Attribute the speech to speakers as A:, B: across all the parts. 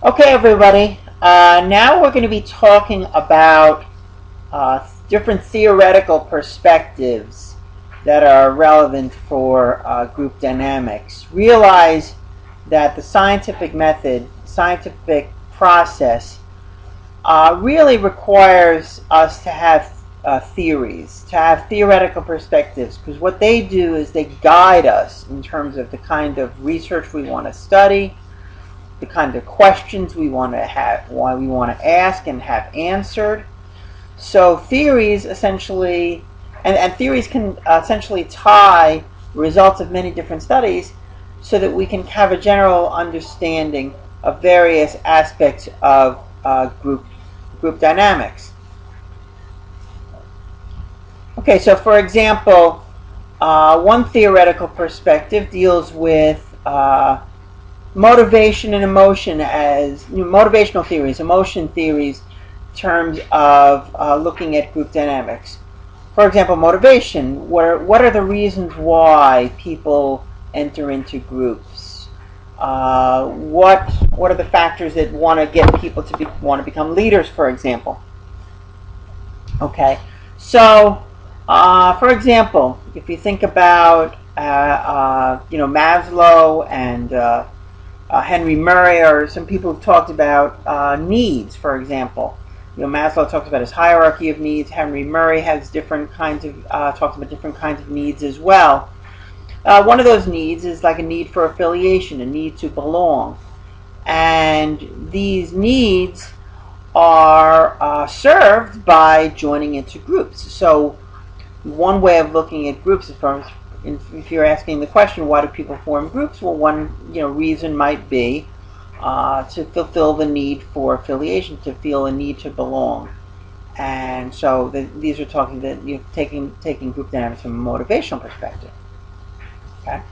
A: Okay, everybody. Now we're going to be talking about different theoretical perspectives that are relevant for group dynamics. Realize that the scientific method, scientific process, really requires us to have theories, to have theoretical perspectives, because what they do is they guide us in terms of the kind of research we want to study, the kind of questions we want to have, why we want to ask and have answered. So theories essentially, and theories can essentially tie results of many different studies so that we can have a general understanding of various aspects of group dynamics. Okay, so for example, one theoretical perspective deals with motivation and emotion as motivational theories, emotion theories, in terms of looking at group dynamics. For example, motivation. What are the reasons why people enter into groups? What are the factors that want to get people to want to become leaders, for example? Okay, so for example, if you think about Maslow and Henry Murray, or some people who've talked about needs, for example. Maslow talks about his hierarchy of needs. Henry Murray has different kinds of talks about different kinds of needs as well. One of those needs is like a need for affiliation, a need to belong, and these needs are served by joining into groups. So one way of looking at groups is if you're asking the question, why do people form groups? Well, one reason might be to fulfill the need for affiliation, to feel a need to belong. And so these are talking that you're taking group dynamics from a motivational perspective. Okay.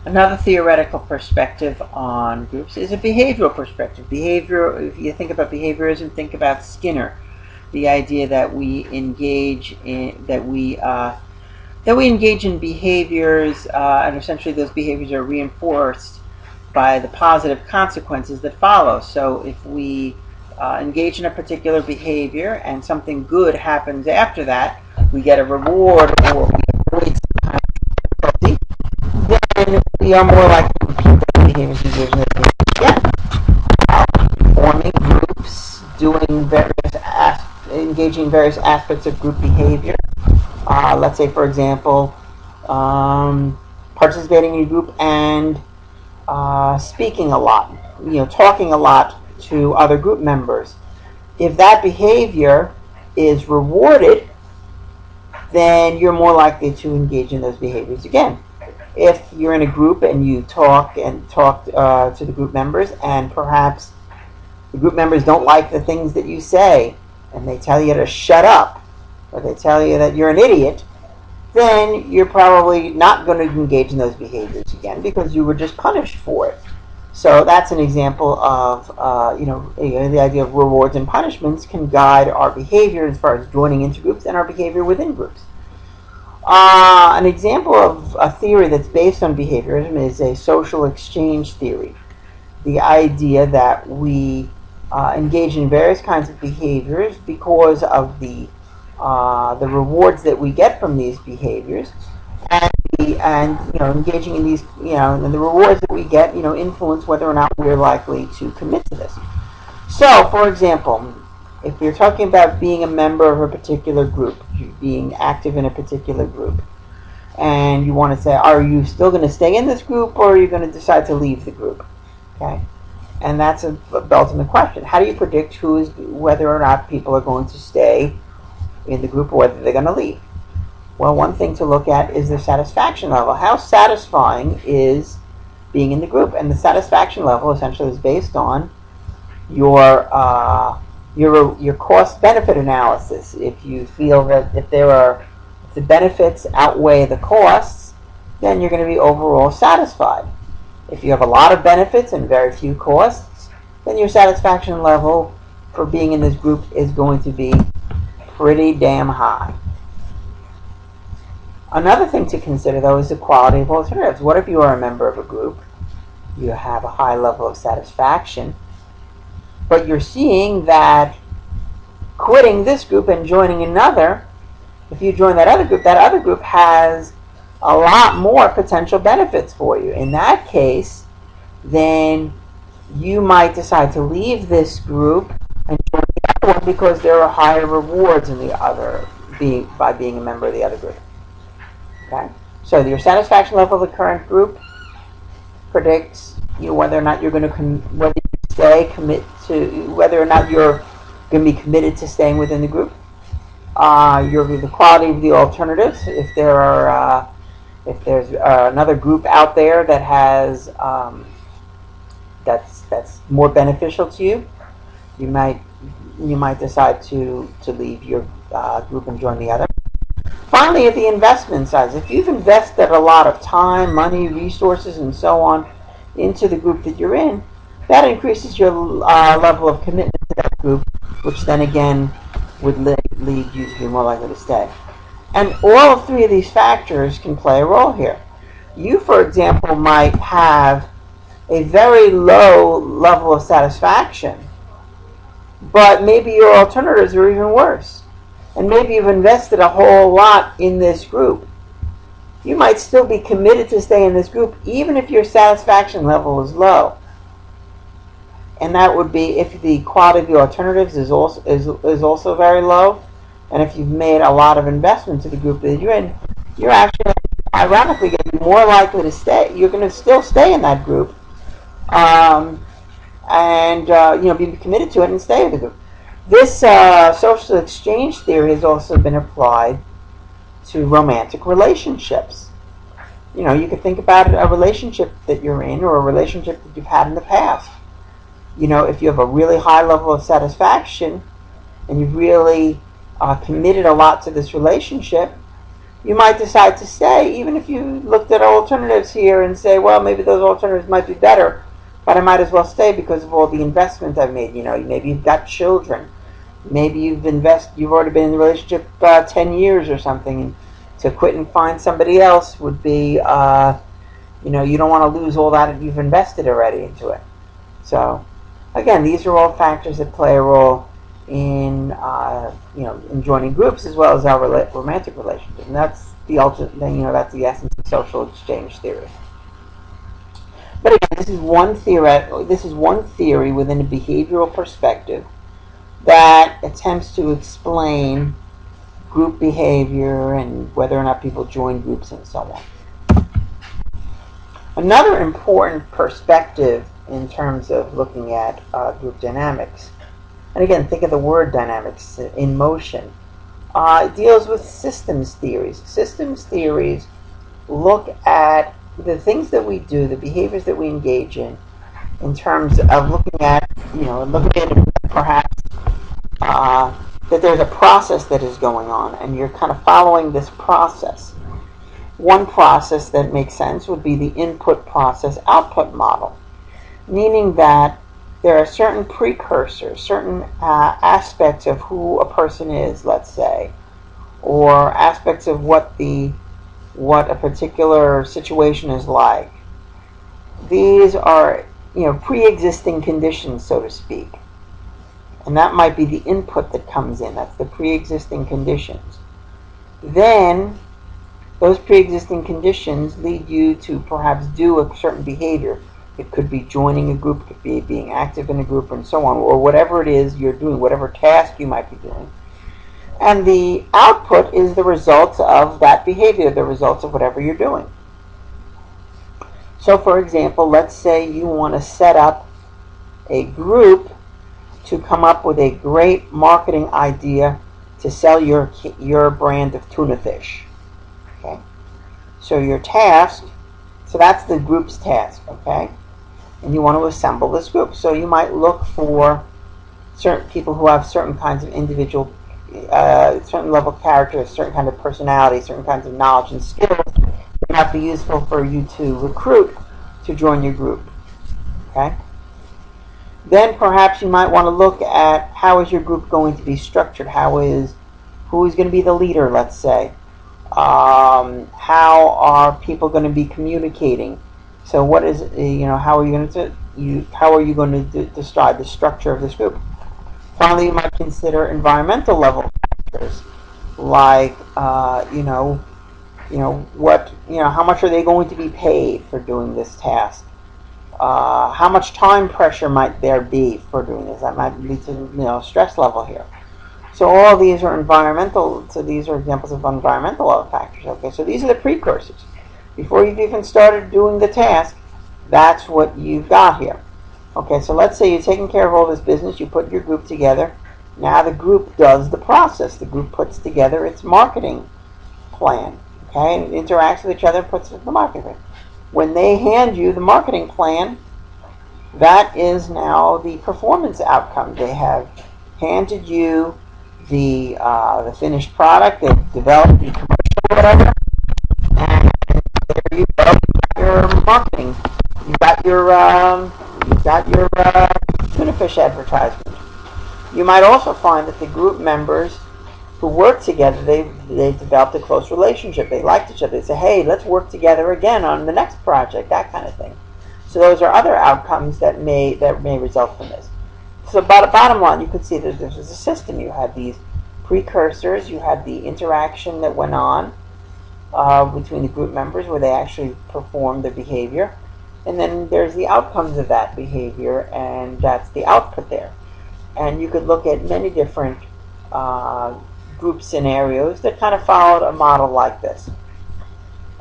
A: Another theoretical perspective on groups is a behavioral perspective. If you think about behaviorism, think about Skinner, the idea that we engage in behaviors, and essentially those behaviors are reinforced by the positive consequences that follow. So if we engage in a particular behavior and something good happens after that, we get a reward or we avoid some kind of difficulty, then we are more likely to repeat those behaviors again. Forming groups, engaging in various aspects of group behavior. Let's say, for example, participating in a group and speaking a lot, talking a lot to other group members. If that behavior is rewarded, then you're more likely to engage in those behaviors again. If you're in a group and you talk to the group members, and perhaps the group members don't like the things that you say, and they tell you to shut up, or they tell you that you're an idiot, then you're probably not going to engage in those behaviors again because you were just punished for it. So that's an example of, the idea of rewards and punishments can guide our behavior as far as joining into groups and our behavior within groups. An example of a theory that's based on behaviorism is a social exchange theory. The idea that we engage in various kinds of behaviors because of the rewards that we get from these behaviors, and engaging in these, and the rewards that we get, influence whether or not we're likely to commit to this. So, for example, if you're talking about being a member of a particular group, being active in a particular group, and you want to say, are you still going to stay in this group, or are you going to decide to leave the group? Okay, and that's the ultimate question. How do you predict whether or not people are going to stay in the group or whether they're going to leave? Well, one thing to look at is the satisfaction level. How satisfying is being in the group? And the satisfaction level essentially is based on your cost-benefit analysis. If you feel that if the benefits outweigh the costs, then you're going to be overall satisfied. If you have a lot of benefits and very few costs, then your satisfaction level for being in this group is going to be pretty damn high. Another thing to consider, though, is the quality of alternatives. What if you are a member of a group, you have a high level of satisfaction, but you're seeing that quitting this group and joining another, if you join that other group has a lot more potential benefits for you. In that case, then you might decide to leave this group and join the other one because there are higher rewards in the other by being a member of the other group. Okay, so your satisfaction level of the current group predicts whether or not you're going to whether or not you're going to be committed to staying within the group. The quality of the alternatives. If there's another group out there that has that's more beneficial to you, you might decide to leave your group and join the other. Finally, at the investment side, if you've invested a lot of time, money, resources, and so on into the group that you're in, that increases your level of commitment to that group, which then again would lead you to be more likely to stay. And all three of these factors can play a role here. You, for example, might have a very low level of satisfaction, but maybe your alternatives are even worse. And maybe you've invested a whole lot in this group. You might still be committed to stay in this group even if your satisfaction level is low. And that would be if the quality of your alternatives is also very low, and if you've made a lot of investment to the group that you're in, you're actually ironically going to be more likely to stay. You're going to still stay in that group, and be committed to it and stay in the group. This social exchange theory has also been applied to romantic relationships. You could think about a relationship that you're in or a relationship that you've had in the past. If you have a really high level of satisfaction and you've really committed a lot to this relationship, you might decide to stay, even if you looked at alternatives here and say, well, maybe those alternatives might be better, but I might as well stay because of all the investment I've made. Maybe you've got children. Maybe you've already been in the relationship 10 years or something, and to quit and find somebody else would be, you don't want to lose all that you've invested already into it. So, again, these are all factors that play a role in, in joining groups as well as our romantic relationship. And that's the ultimate, that's the essence of social exchange theory. But again, this is one theory within a behavioral perspective that attempts to explain group behavior and whether or not people join groups and so on. Another important perspective in terms of looking at group dynamics, and again, think of the word dynamics, in motion, it deals with systems theories. Systems theories look at the things that we do, the behaviors that we engage in terms of looking at perhaps that there's a process that is going on, and you're kind of following this process. One process that makes sense would be the input process output model, meaning that there are certain precursors, certain aspects of who a person is, let's say, or aspects of what a particular situation is like. These are, pre-existing conditions, so to speak. And that might be the input that comes in. That's the pre-existing conditions. Then, those pre-existing conditions lead you to perhaps do a certain behavior. It could be joining a group, it could be being active in a group, and so on, or whatever it is you're doing, whatever task you might be doing. And the output is the results of that behavior, the results of whatever you're doing. So, for example, let's say you want to set up a group to come up with a great marketing idea to sell your brand of tuna fish. Okay? So your task, so that's the group's task, okay? And you want to assemble this group. So you might look for certain people who have certain kinds of individual, certain level of character, certain kind of personality, certain kinds of knowledge and skills that might be useful for you to recruit to join your group. Okay? Then perhaps you might want to look at how is your group going to be structured, who is going to be the leader, let's say, How are people going to be communicating? So what is, how are you going to decide the structure of this group? Finally, you might consider environmental level factors, like how much are they going to be paid for doing this task? How much time pressure might there be for doing this? That might lead to stress level here. So all these are environmental. So these are examples of environmental factors. Okay, so these are the precursors. Before you've even started doing the task, that's what you've got here. Okay, so let's say you're taking care of all this business. You put your group together. Now the group does the process. The group puts together its marketing plan. Okay, and it interacts with each other and puts the marketing plan. When they hand you the marketing plan, that is now the performance outcome. They have handed you the finished product. They've developed the commercial, whatever, and there you go. You got your marketing. You got your tuna fish advertisement. You might also find that the group members who work together, they've developed a close relationship. They liked each other. They say, hey, let's work together again on the next project, that kind of thing. So those are other outcomes that may result from this. So bottom line, you could see that this is a system. You had these precursors, you had the interaction that went on between the group members where they actually performed their behavior. And then there's the outcomes of that behavior, and that's the output there. And you could look at many different group scenarios that kind of followed a model like this.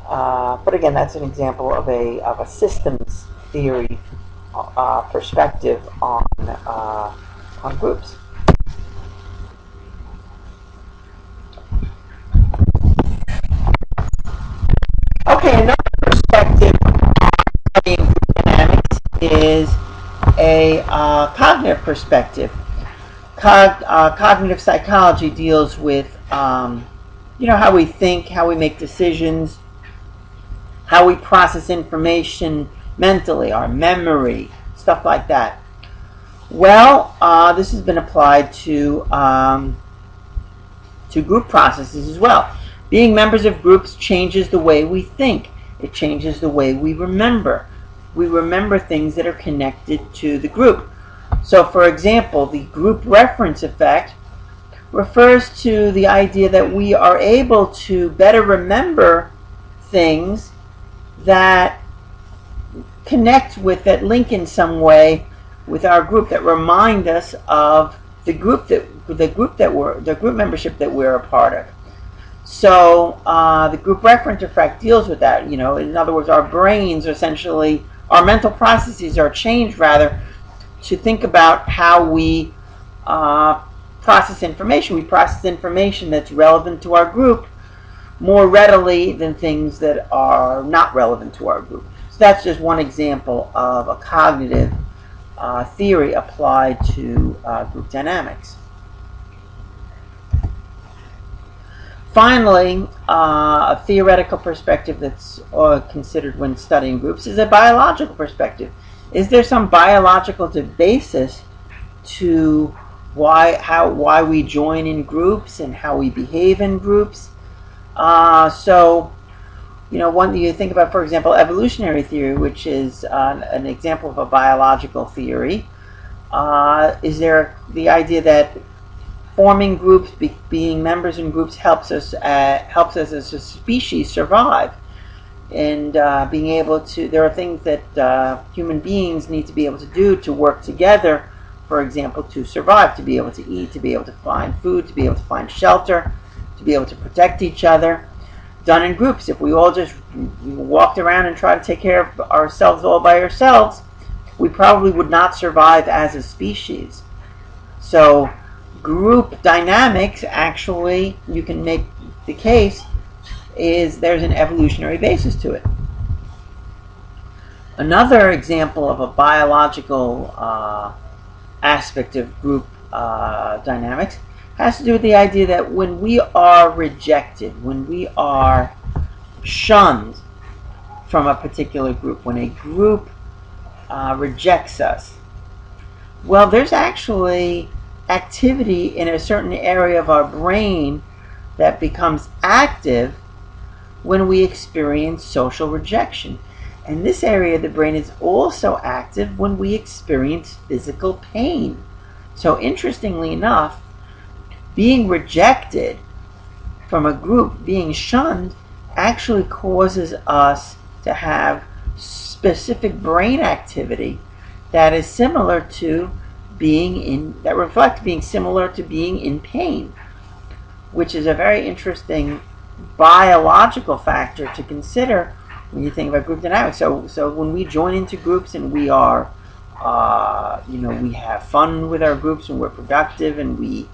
A: But again, that's an example of a systems theory perspective on groups. Okay, another perspective on studying group dynamics is a cognitive perspective. Cognitive psychology deals with how we think, how we make decisions, how we process information mentally, our memory, stuff like that. Well, this has been applied to group processes as well. Being members of groups changes the way we think. It changes the way we remember. We remember things that are connected to the group. So, for example, the group reference effect refers to the idea that we are able to better remember things that connect with, that link in some way with our group, that remind us of the group membership that we're a part of. So the group reference effect deals with that. In other words, our brains are essentially, our mental processes are changed rather to think about how we process information. We process information that's relevant to our group more readily than things that are not relevant to our group. So that's just one example of a cognitive theory applied to group dynamics. Finally, a theoretical perspective that's considered when studying groups is a biological perspective. Is there some biological basis to why we join in groups and how we behave in groups? One you think about, for example, evolutionary theory, which is an example of a biological theory. Is there the idea that forming groups, being members in groups, helps us as a species survive, and being able to. There are things that human beings need to be able to do to work together. For example, to survive, to be able to eat, to be able to find food, to be able to find shelter, to be able to protect each other. Done in groups. If we all just walked around and tried to take care of ourselves all by ourselves, we probably would not survive as a species. So group dynamics, actually, you can make the case, is there's an evolutionary basis to it. Another example of a biological aspect of group dynamics has to do with the idea that when we are rejected, when we are shunned from a particular group, when a group rejects us, well, there's actually activity in a certain area of our brain that becomes active when we experience social rejection. And this area of the brain is also active when we experience physical pain. So interestingly enough, being rejected from a group, being shunned, actually causes us to have specific brain activity that is similar to that reflects being similar to being in pain, which is a very interesting biological factor to consider when you think about group dynamics. So when we join into groups and we are, we have fun with our groups and we're productive and we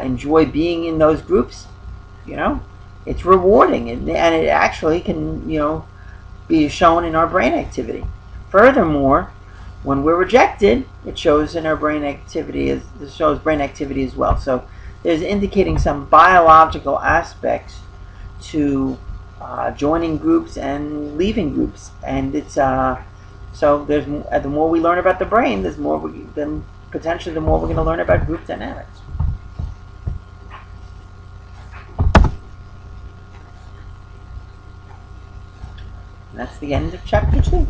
A: enjoy being in those groups, it's rewarding and it actually can, be shown in our brain activity. Furthermore, when we're rejected, it shows in our brain activity it shows brain activity as well. So there's indicating some biological aspects to joining groups and leaving groups, and it's so there's the more we learn about the brain, then potentially the more we're going to learn about group dynamics. And that's the end of chapter 2.